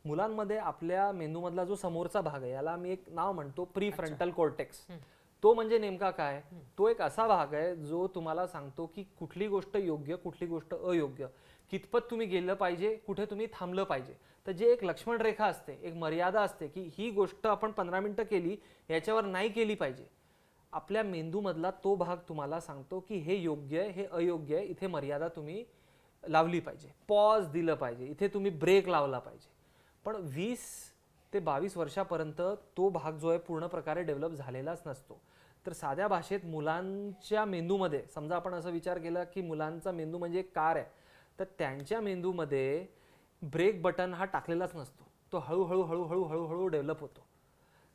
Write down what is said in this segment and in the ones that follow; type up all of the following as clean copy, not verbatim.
मुलांमध्ये आपल्या मेंदूमधला जो समोरचा भाग आहे याला मी एक नाव म्हणतो प्री फ्रंटल कॉर्टेक्स. तो म्हणजे नेमका काय, तो एक असा भाग आहे जो तुम्हाला सांगतो की कुठली गोष्ट योग्य कुठली गोष्ट अयोग्य, कितपत तुम्ही गेलं पाहिजे, कुठे तुम्ही थांबलं पाहिजे. तर जे एक लक्ष्मण रेखा असते, एक मर्यादा असते की ही गोष्ट आपण 15 मिनिटं केली, याच्यावर नाही केली पाहिजे. आपल्या मेंदूमधला तो भाग तुम्हाला सांगतो की हे योग्य आहे, हे अयोग्य आहे, इथे मर्यादा तुम्ही लावली पाहिजे, पॉज दिलं पाहिजे, इथे तुम्ही ब्रेक लावला पाहिजे. पण 20 ते 22 वर्षापर्यंत तो भाग जो आहे पूर्ण प्रकारे डेव्हलप झालेलाच नसतो. तर साध्या भाषेत मुलांच्या मेंदूमध्ये, समजा आपण असं विचार केला की मुलांचा मेंदू म्हणजे एक कार आहे, तर त्यांच्या मेंदूमध्ये ब्रेक बटन हा टाकलेलाच नसतो. तो हळूहळू हळूहळू हळूहळू डेव्हलप होतो.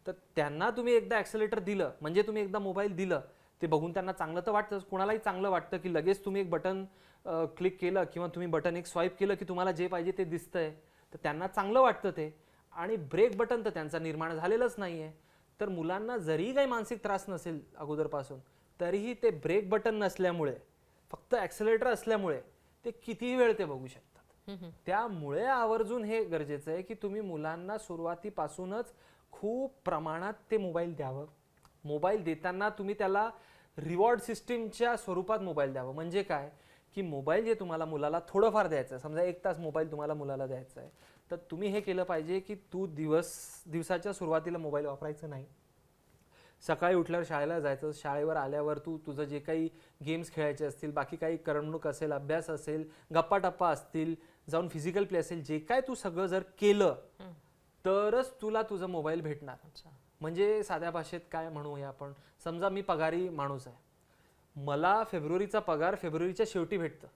तर त्यांना तुम्ही एकदा ॲक्सेलेटर दिलं, म्हणजे तुम्ही एकदा मोबाईल दिलं, ते बघून त्यांना चांगलं तर वाटतं, कोणालाही चांगलं वाटतं की लगेच तुम्ही एक बटन क्लिक केलं किंवा तुम्ही बटन एक स्वाईप केलं की तुम्हाला जे पाहिजे ते दिसतंय, तर त्यांना चांगलं वाटतं ते. आणि ब्रेक बटन तर त्यांचा निर्माण झालेलंच नाही आहे. तर मुलांना जरी काही मानसिक त्रास नसेल अगोदरपासून, तरीही ते ब्रेक बटन नसल्यामुळे, फक्त ॲक्सेलेटर असल्यामुळे ते किती वेळ ते बघू शकतात. त्यामुळे आवर्जून हे गरजेचं आहे की तुम्ही मुलांना सुरुवातीपासूनच खूप प्रमाणात ते मोबाईल द्यावं. मोबाईल देताना तुम्ही त्याला रिवॉर्ड सिस्टीमच्या स्वरूपात मोबाईल द्यावं. म्हणजे काय की मोबाईल जे तुम्हाला मुलाला थोडंफार द्यायचं आहे, समजा 1 तास मोबाईल तुम्हाला मुलाला द्यायचा आहे, तर तुम्ही हे केलं पाहिजे की तू दिवसाच्या सुरुवातीला मोबाईल वापरायचं नाही. सकाळी उठल्यावर शाळेला जायचं, शाळेवर आल्यावर तू तुझं जे काही गेम्स खेळायचे असतील, बाकी काही करमणूक असेल, अभ्यास असेल, गप्पा टप्पा असतील, जाऊन फिजिकल प्ले असेल, जे काय तू सगळं जर केलं तरच तुला तुझा मोबाईल भेटणार. म्हणजे साध्या भाषेत काय म्हणूया आपण, समजा मी पगारी माणूस आहे, मला फेब्रुवारीचा पगार फेब्रुवारीच्या शेवटी भेटतं.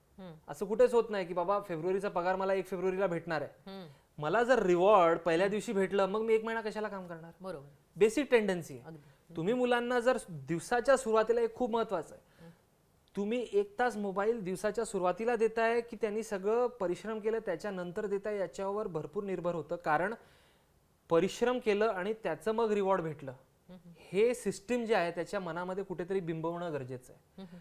असं कुठेच होत नाही की बाबा फेब्रुवारीचा पगार मला 1 फेब्रुवारीला भेटणार आहे. मला जर रिवॉर्ड पहिल्या दिवशी भेटलं, मग मी 1 महिना कशाला काम करणार. बरोबर. बेसिक टेंडन्सी आहे. तुम्ही मुलांना जर दिवसाच्या सुरुवातीला, एक खूप महत्वाचं आहे, तुम्ही 1 तास मोबाईल दिवसाच्या सुरुवातीला देताय की त्यांनी सगळं परिश्रम केलं त्याच्यानंतर देताय, याच्यावर भरपूर निर्भर होतं. कारण परिश्रम केलं आणि त्याचं मग रिवॉर्ड भेटलं, हे सिस्टीम जे आहे त्याच्या मनामध्ये कुठेतरी बिंबवणं गरजेचं आहे.